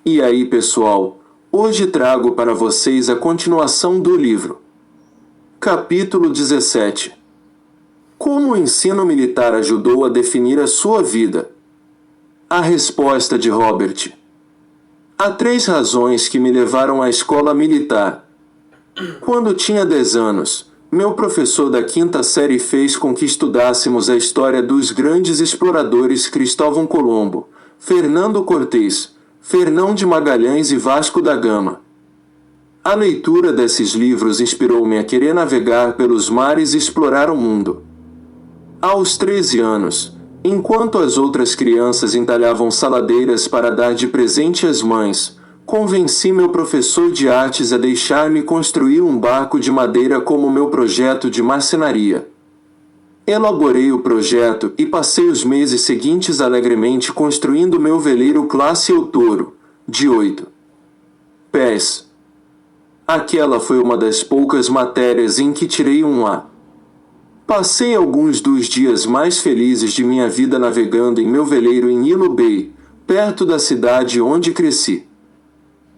E aí, pessoal, hoje trago para vocês a continuação do livro. Capítulo 17. Como o ensino militar ajudou a definir a sua vida? A resposta de Robert. Há 3 razões que me levaram à escola militar. Quando tinha 10 anos, meu professor da 5ª série fez com que estudássemos a história dos grandes exploradores Cristóvão Colombo, Fernando Cortés, Fernão de Magalhães e Vasco da Gama. A leitura desses livros inspirou-me a querer navegar pelos mares e explorar o mundo. Aos 13 anos, enquanto as outras crianças entalhavam saladeiras para dar de presente às mães, convenci meu professor de artes a deixar-me construir um barco de madeira como meu projeto de marcenaria. Elaborei o projeto e passei os meses seguintes alegremente construindo meu veleiro classe El Toro, de 8 pés. Aquela foi uma das poucas matérias em que tirei um A. Passei alguns dos dias mais felizes de minha vida navegando em meu veleiro em Ilo Bay, perto da cidade onde cresci.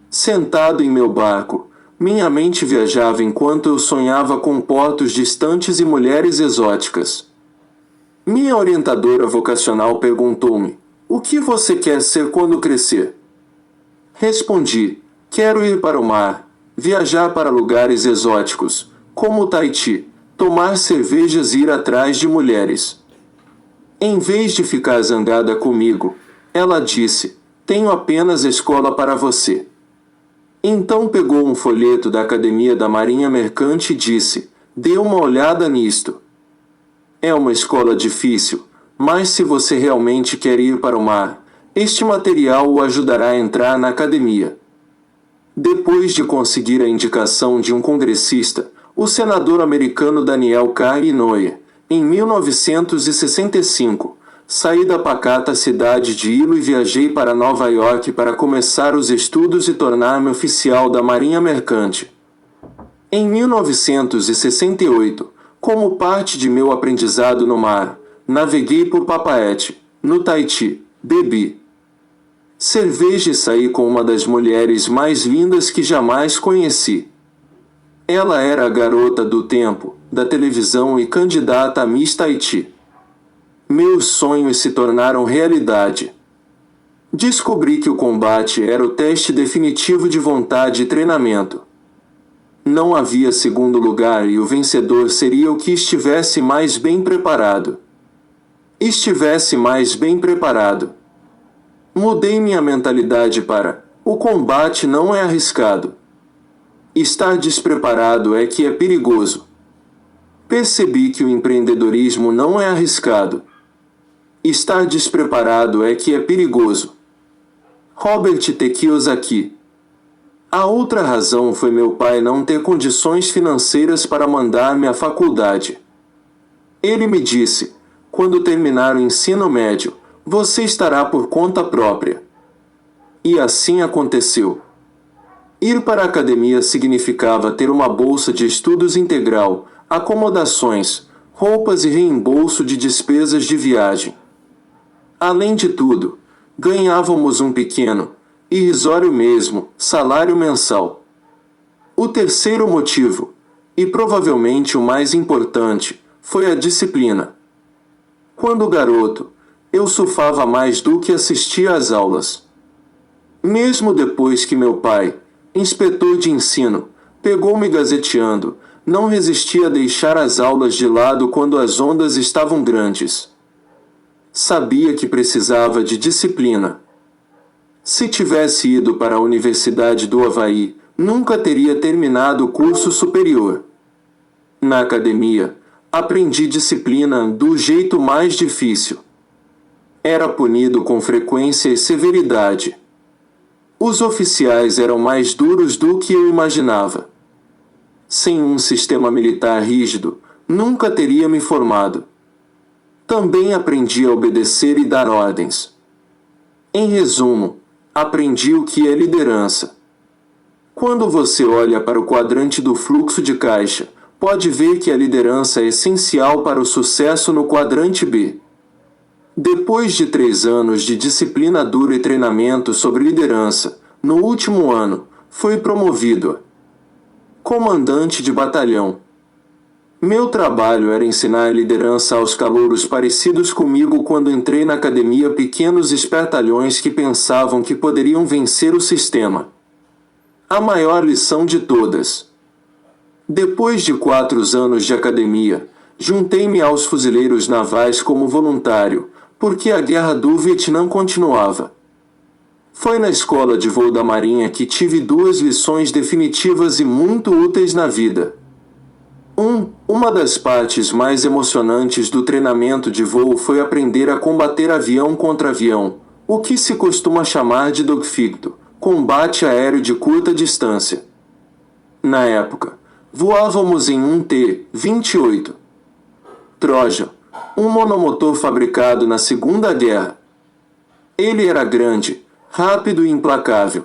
Sentado em meu barco, minha mente viajava enquanto eu sonhava com portos distantes e mulheres exóticas. Minha orientadora vocacional perguntou-me: "O que você quer ser quando crescer?" Respondi: "Quero ir para o mar, viajar para lugares exóticos, como Tahiti, tomar cervejas e ir atrás de mulheres." Em vez de ficar zangada comigo, ela disse: "Tenho apenas escola para você." Então pegou um folheto da Academia da Marinha Mercante e disse: "Dê uma olhada nisto. É uma escola difícil, mas se você realmente quer ir para o mar, este material o ajudará a entrar na academia." Depois de conseguir a indicação de um congressista, o senador americano Daniel K. Inouye, em 1965, saí da pacata cidade de Ilo e viajei para Nova York para começar os estudos e tornar-me oficial da Marinha Mercante. Em 1968, como parte de meu aprendizado no mar, naveguei por Papaete, no Tahiti, bebi cerveja e saí com uma das mulheres mais lindas que jamais conheci. Ela era a garota do tempo, da televisão e candidata a Miss Tahiti. Meus sonhos se tornaram realidade. Descobri que o combate era o teste definitivo de vontade e treinamento. Não havia segundo lugar e o vencedor seria o que estivesse mais bem preparado. Estivesse mais bem preparado. Mudei minha mentalidade para: o combate não é arriscado. Estar despreparado é que é perigoso. Percebi que o empreendedorismo não é arriscado. Estar despreparado é que é perigoso. Robert T. Kiyosaki. A outra razão foi meu pai não ter condições financeiras para mandar-me à faculdade. Ele me disse: "Quando terminar o ensino médio, você estará por conta própria." E assim aconteceu. Ir para a academia significava ter uma bolsa de estudos integral, acomodações, roupas e reembolso de despesas de viagem. Além de tudo, ganhávamos um pequeno, irrisório mesmo, salário mensal. O terceiro motivo, e provavelmente o mais importante, foi a disciplina. Quando garoto, eu surfava mais do que assistia às aulas. Mesmo depois que meu pai, inspetor de ensino, pegou-me gazeteando, não resisti a deixar as aulas de lado quando as ondas estavam grandes. Sabia que precisava de disciplina. Se tivesse ido para a Universidade do Havaí, nunca teria terminado o curso superior. Na academia, aprendi disciplina do jeito mais difícil. Era punido com frequência e severidade. Os oficiais eram mais duros do que eu imaginava. Sem um sistema militar rígido, nunca teria me formado. Também aprendi a obedecer e dar ordens. Em resumo, aprendi o que é liderança. Quando você olha para o quadrante do fluxo de caixa, pode ver que a liderança é essencial para o sucesso no quadrante B. Depois de 3 anos de disciplina dura e treinamento sobre liderança, no último ano, fui promovido a comandante de batalhão. Meu trabalho era ensinar liderança aos calouros parecidos comigo quando entrei na academia, pequenos espertalhões que pensavam que poderiam vencer o sistema. A maior lição de todas. Depois de 4 anos de academia, juntei-me aos fuzileiros navais como voluntário, porque a guerra do Vietnã continuava. Foi na escola de voo da Marinha que tive 2 lições definitivas e muito úteis na vida. Uma das partes mais emocionantes do treinamento de voo foi aprender a combater avião contra avião, o que se costuma chamar de dogfight, combate aéreo de curta distância. Na época, voávamos em um T-28 Trojan, um monomotor fabricado na Segunda Guerra. Ele era grande, rápido e implacável.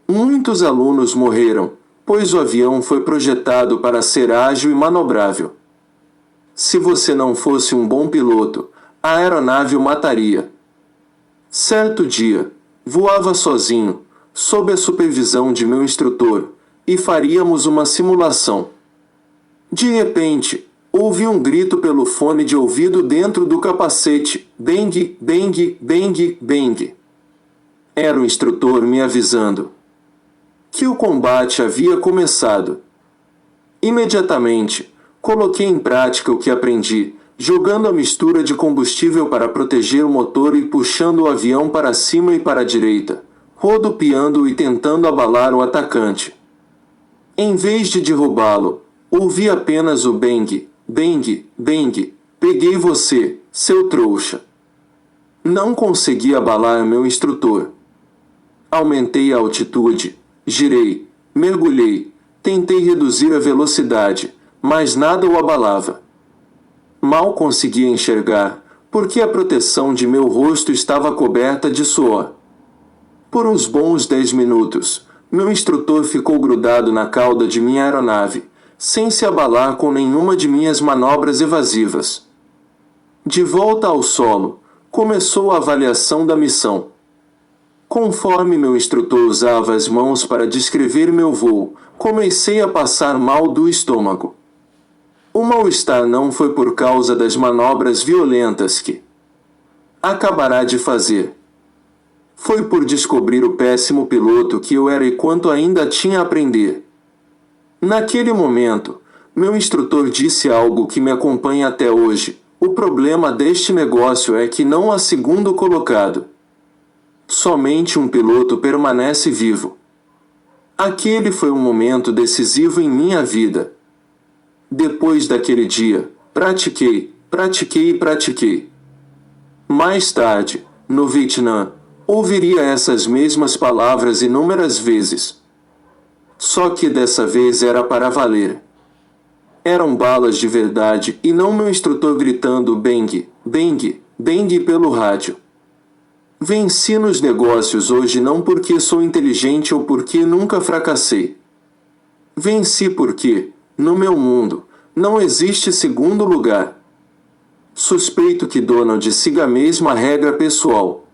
Muitos alunos morreram, pois o avião foi projetado para ser ágil e manobrável. Se você não fosse um bom piloto, a aeronave o mataria. Certo dia, voava sozinho, sob a supervisão de meu instrutor, e faríamos uma simulação. De repente, ouvi um grito pelo fone de ouvido dentro do capacete: bang, bang, bang, bang. Era o instrutor me avisando que o combate havia começado. Imediatamente, coloquei em prática o que aprendi, jogando a mistura de combustível para proteger o motor e puxando o avião para cima e para a direita, rodopiando e tentando abalar o atacante. Em vez de derrubá-lo, ouvi apenas o bang, bang, bang. Peguei você, seu trouxa. Não consegui abalar meu instrutor. Aumentei a altitude, girei, mergulhei, tentei reduzir a velocidade, mas nada o abalava. Mal conseguia enxergar, porque a proteção de meu rosto estava coberta de suor. Por uns bons 10 minutos, meu instrutor ficou grudado na cauda de minha aeronave, sem se abalar com nenhuma de minhas manobras evasivas. De volta ao solo, começou a avaliação da missão. Conforme meu instrutor usava as mãos para descrever meu voo, comecei a passar mal do estômago. O mal-estar não foi por causa das manobras violentas que acabará de fazer. Foi por descobrir o péssimo piloto que eu era e quanto ainda tinha a aprender. Naquele momento, meu instrutor disse algo que me acompanha até hoje: o problema deste negócio é que não há segundo colocado. Somente um piloto permanece vivo. Aquele foi um momento decisivo em minha vida. Depois daquele dia, pratiquei. Mais tarde, no Vietnã, ouviria essas mesmas palavras inúmeras vezes. Só que dessa vez era para valer. Eram balas de verdade e não meu instrutor gritando bang, bang, bang pelo rádio. Venci nos negócios hoje não porque sou inteligente ou porque nunca fracassei. Venci porque, no meu mundo, não existe segundo lugar. Suspeito que Donald siga a mesma regra pessoal.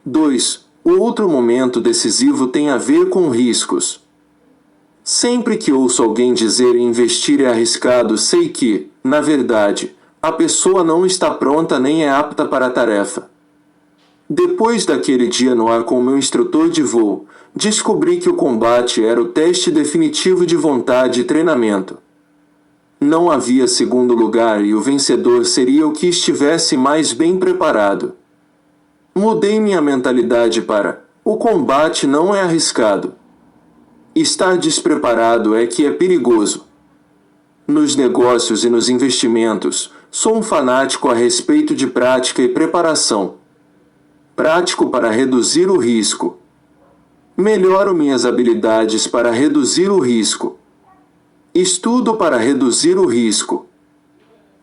2. O outro momento decisivo tem a ver com riscos. Sempre que ouço alguém dizer investir é arriscado, sei que, na verdade, a pessoa não está pronta nem é apta para a tarefa. Depois daquele dia no ar com meu instrutor de voo, descobri que o combate era o teste definitivo de vontade e treinamento. Não havia segundo lugar e o vencedor seria o que estivesse mais bem preparado. Mudei minha mentalidade para: o combate não é arriscado. Estar despreparado é que é perigoso. Nos negócios e nos investimentos, sou um fanático a respeito de prática e preparação. Prático para reduzir o risco. Melhoro minhas habilidades para reduzir o risco. Estudo para reduzir o risco.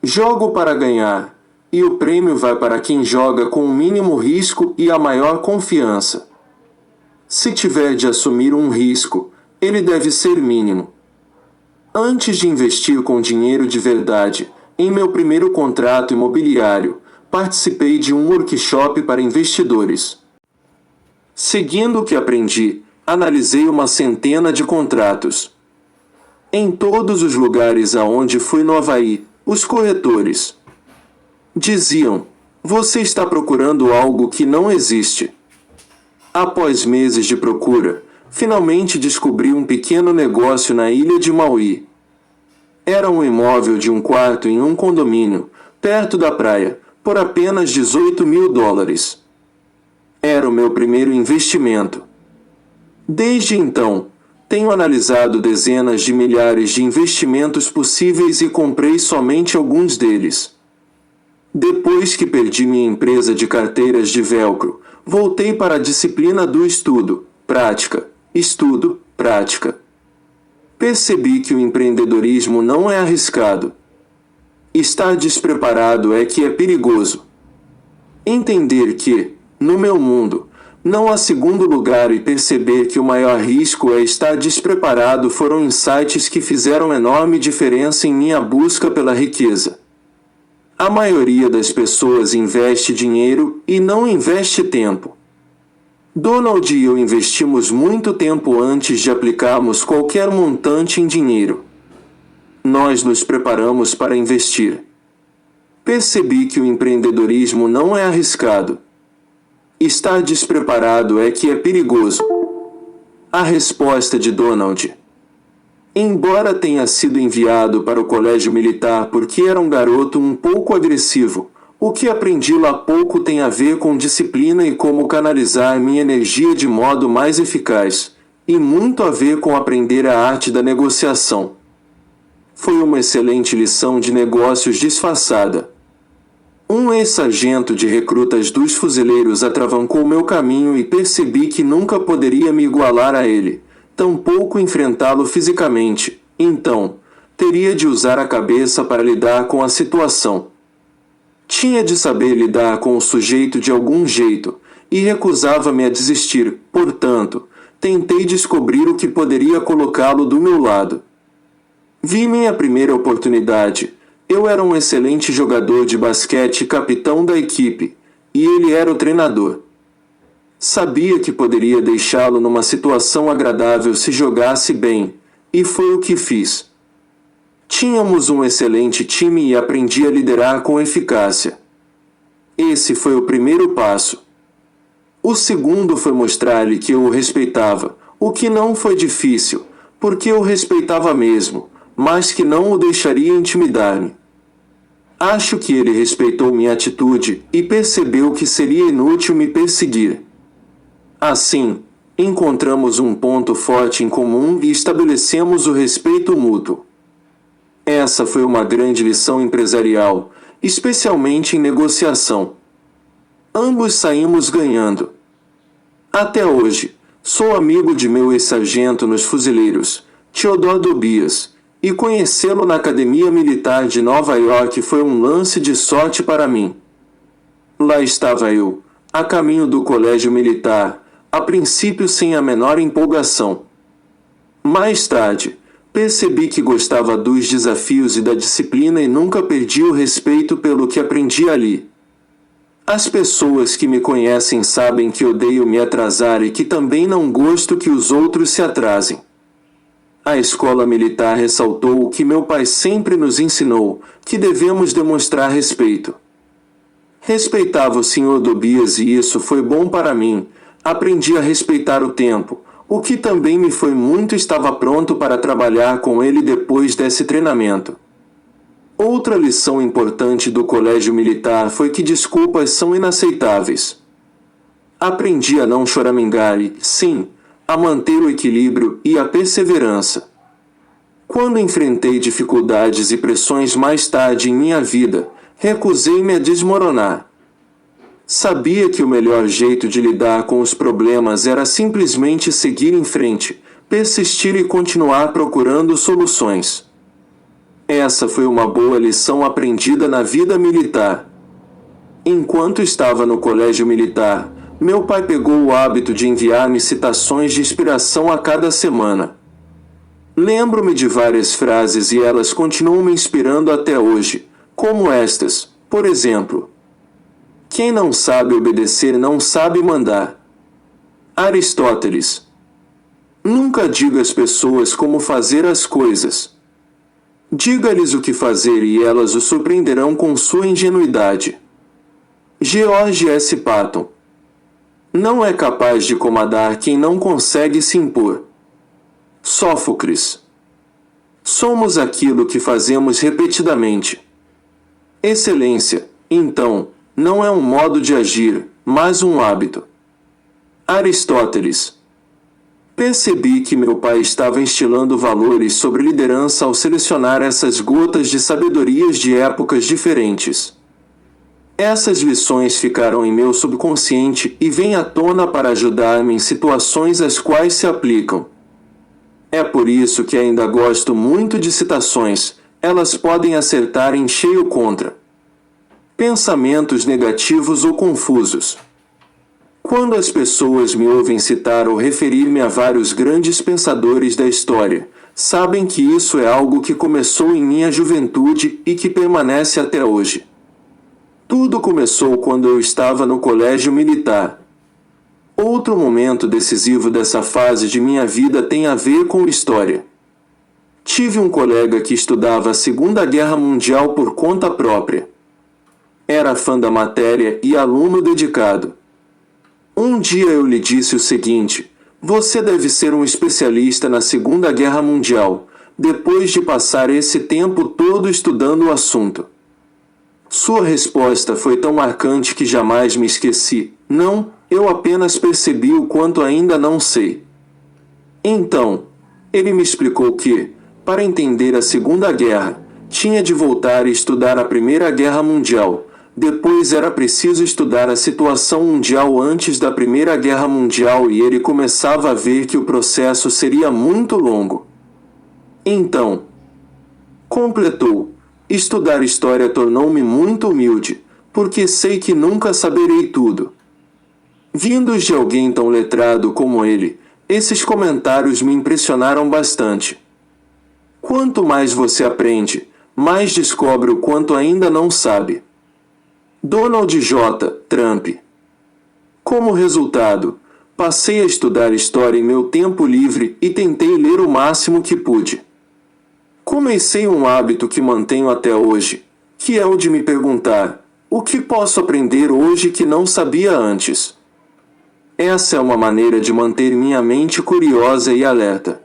Jogo para ganhar, e o prêmio vai para quem joga com o mínimo risco e a maior confiança. Se tiver de assumir um risco, ele deve ser mínimo. Antes de investir com dinheiro de verdade, em meu primeiro contrato imobiliário, participei de um workshop para investidores. Seguindo o que aprendi, analisei uma centena de contratos. Em todos os lugares aonde fui no Havaí, os corretores diziam: você está procurando algo que não existe. Após meses de procura, finalmente descobri um pequeno negócio na ilha de Maui. Era um imóvel de um quarto em um condomínio, perto da praia, por apenas $18.000. Era o meu primeiro investimento. Desde então, tenho analisado dezenas de milhares de investimentos possíveis e comprei somente alguns deles. Depois que perdi minha empresa de carteiras de velcro, voltei para a disciplina do estudo, prática, estudo, prática. Percebi que o empreendedorismo não é arriscado. Estar despreparado é que é perigoso. Entender que, no meu mundo, não há segundo lugar e perceber que o maior risco é estar despreparado foram insights que fizeram enorme diferença em minha busca pela riqueza. A maioria das pessoas investe dinheiro e não investe tempo. Donald e eu investimos muito tempo antes de aplicarmos qualquer montante em dinheiro. Nós nos preparamos para investir. Percebi que o empreendedorismo não é arriscado. Estar despreparado é que é perigoso. A resposta de Donald. Embora tenha sido enviado para o colégio militar porque era um garoto um pouco agressivo, o que aprendi lá pouco tem a ver com disciplina e como canalizar minha energia de modo mais eficaz, e muito a ver com aprender a arte da negociação. Foi uma excelente lição de negócios disfarçada. Um ex-sargento de recrutas dos fuzileiros atravancou meu caminho e percebi que nunca poderia me igualar a ele, tampouco enfrentá-lo fisicamente, então, teria de usar a cabeça para lidar com a situação. Tinha de saber lidar com o sujeito de algum jeito, e recusava-me a desistir, portanto, tentei descobrir o que poderia colocá-lo do meu lado. Vi minha primeira oportunidade. Eu era um excelente jogador de basquete e capitão da equipe, e ele era o treinador. Sabia que poderia deixá-lo numa situação agradável se jogasse bem, e foi o que fiz. Tínhamos um excelente time e aprendi a liderar com eficácia. Esse foi o primeiro passo. O segundo foi mostrar-lhe que eu o respeitava, o que não foi difícil, porque eu o respeitava mesmo, mas que não o deixaria intimidar-me. Acho que ele respeitou minha atitude e percebeu que seria inútil me perseguir. Assim, encontramos um ponto forte em comum e estabelecemos o respeito mútuo. Essa foi uma grande lição empresarial, especialmente em negociação. Ambos saímos ganhando. Até hoje, sou amigo de meu ex-sargento nos fuzileiros, Theodore Tobias, e conhecê-lo na Academia Militar de Nova York foi um lance de sorte para mim. Lá estava eu, a caminho do colégio militar, a princípio sem a menor empolgação. Mais tarde, percebi que gostava dos desafios e da disciplina e nunca perdi o respeito pelo que aprendi ali. As pessoas que me conhecem sabem que odeio me atrasar e que também não gosto que os outros se atrasem. A escola militar ressaltou o que meu pai sempre nos ensinou, que devemos demonstrar respeito. Respeitava o Sr. Tobias e isso foi bom para mim. Aprendi a respeitar o tempo, o que também me foi muito e estava pronto para trabalhar com ele depois desse treinamento. Outra lição importante do colégio militar foi que desculpas são inaceitáveis. Aprendi a não choramingar e, sim, a manter o equilíbrio e a perseverança. Quando enfrentei dificuldades e pressões mais tarde em minha vida, recusei-me a desmoronar. Sabia que o melhor jeito de lidar com os problemas era simplesmente seguir em frente, persistir e continuar procurando soluções. Essa foi uma boa lição aprendida na vida militar. Enquanto estava no colégio militar, meu pai pegou o hábito de enviar-me citações de inspiração a cada semana. Lembro-me de várias frases e elas continuam me inspirando até hoje, como estas, por exemplo: quem não sabe obedecer não sabe mandar. Aristóteles. Nunca diga às pessoas como fazer as coisas. Diga-lhes o que fazer e elas o surpreenderão com sua ingenuidade. George S. Patton. Não é capaz de comandar quem não consegue se impor. Sófocles. Somos aquilo que fazemos repetidamente. Excelência, então, não é um modo de agir, mas um hábito. Aristóteles. Percebi que meu pai estava instilando valores sobre liderança ao selecionar essas gotas de sabedorias de épocas diferentes. Essas lições ficaram em meu subconsciente e vêm à tona para ajudar-me em situações às quais se aplicam. É por isso que ainda gosto muito de citações, elas podem acertar em cheio contra pensamentos negativos ou confusos. Quando as pessoas me ouvem citar ou referir-me a vários grandes pensadores da história, sabem que isso é algo que começou em minha juventude e que permanece até hoje. Tudo começou quando eu estava no colégio militar. Outro momento decisivo dessa fase de minha vida tem a ver com história. Tive um colega que estudava a Segunda Guerra Mundial por conta própria. Era fã da matéria e aluno dedicado. Um dia eu lhe disse o seguinte: você deve ser um especialista na Segunda Guerra Mundial, depois de passar esse tempo todo estudando o assunto. Sua resposta foi tão marcante que jamais me esqueci. Não, eu apenas percebi o quanto ainda não sei. Então, ele me explicou que, para entender a Segunda Guerra, tinha de voltar e estudar a Primeira Guerra Mundial. Depois era preciso estudar a situação mundial antes da Primeira Guerra Mundial e ele começava a ver que o processo seria muito longo. Então, completou, estudar história tornou-me muito humilde, porque sei que nunca saberei tudo. Vindos de alguém tão letrado como ele, esses comentários me impressionaram bastante. Quanto mais você aprende, mais descobre o quanto ainda não sabe. Donald J. Trump. Como resultado, passei a estudar história em meu tempo livre e tentei ler o máximo que pude. Comecei um hábito que mantenho até hoje, que é o de me perguntar: o que posso aprender hoje que não sabia antes? Essa é uma maneira de manter minha mente curiosa e alerta.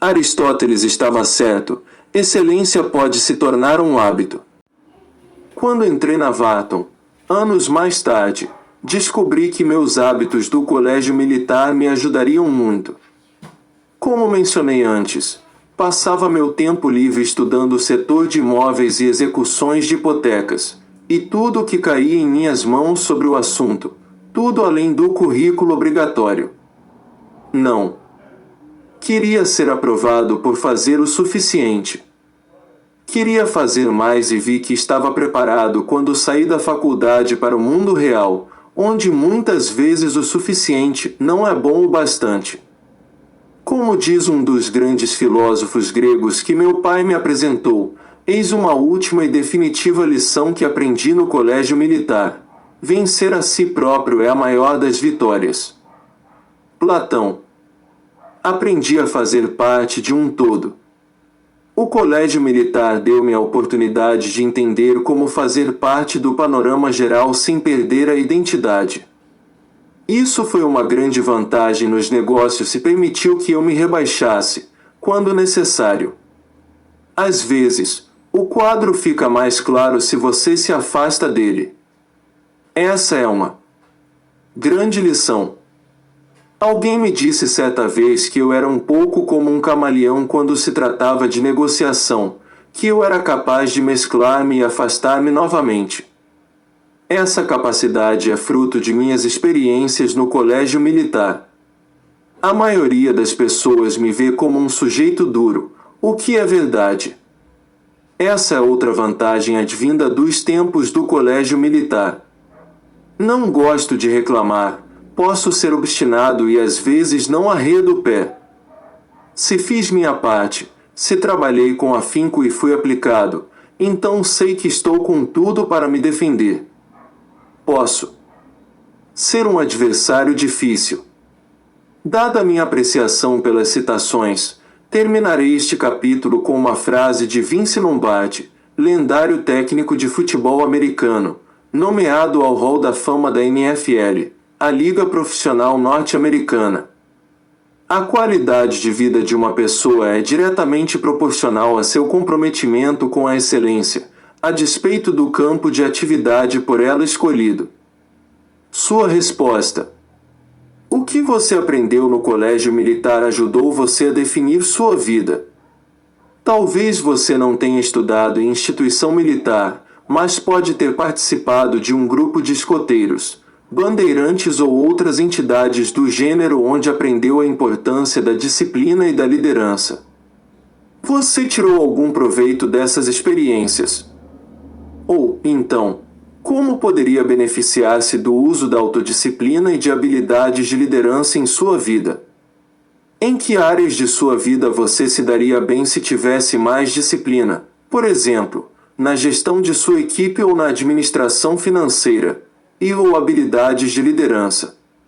Aristóteles estava certo, excelência pode se tornar um hábito. Quando entrei na Wharton, anos mais tarde, descobri que meus hábitos do colégio militar me ajudariam muito. Como mencionei antes, passava meu tempo livre estudando o setor de imóveis e execuções de hipotecas, e tudo o que caía em minhas mãos sobre o assunto, tudo além do currículo obrigatório. Não. Queria ser aprovado por fazer o suficiente. Queria fazer mais e vi que estava preparado quando saí da faculdade para o mundo real, onde muitas vezes o suficiente não é bom o bastante. Como diz um dos grandes filósofos gregos que meu pai me apresentou, eis uma última e definitiva lição que aprendi no colégio militar: vencer a si próprio é a maior das vitórias. Platão. Aprendi a fazer parte de um todo. O colégio militar deu-me a oportunidade de entender como fazer parte do panorama geral sem perder a identidade. Isso foi uma grande vantagem nos negócios e permitiu que eu me rebaixasse, quando necessário. Às vezes, o quadro fica mais claro se você se afasta dele. Essa é uma grande lição. Alguém me disse certa vez que eu era um pouco como um camaleão quando se tratava de negociação, que eu era capaz de mesclar-me e afastar-me novamente. Essa capacidade é fruto de minhas experiências no colégio militar. A maioria das pessoas me vê como um sujeito duro, o que é verdade. Essa é outra vantagem advinda dos tempos do colégio militar. Não gosto de reclamar. Posso ser obstinado e às vezes não arredo o pé. Se fiz minha parte, se trabalhei com afinco e fui aplicado, então sei que estou com tudo para me defender. Posso ser um adversário difícil. Dada minha apreciação pelas citações, terminarei este capítulo com uma frase de Vince Lombardi, lendário técnico de futebol americano, nomeado ao Hall da Fama da NFL, a Liga Profissional Norte-Americana. A qualidade de vida de uma pessoa é diretamente proporcional a seu comprometimento com a excelência, a despeito do campo de atividade por ela escolhido. Sua resposta: o que você aprendeu no colégio militar ajudou você a definir sua vida? Talvez você não tenha estudado em instituição militar, mas pode ter participado de um grupo de escoteiros, bandeirantes ou outras entidades do gênero onde aprendeu a importância da disciplina e da liderança. Você tirou algum proveito dessas experiências? Ou, então, como poderia beneficiar-se do uso da autodisciplina e de habilidades de liderança em sua vida? Em que áreas de sua vida você se daria bem se tivesse mais disciplina? Por exemplo, na gestão de sua equipe ou na administração financeira, e ou habilidades de liderança.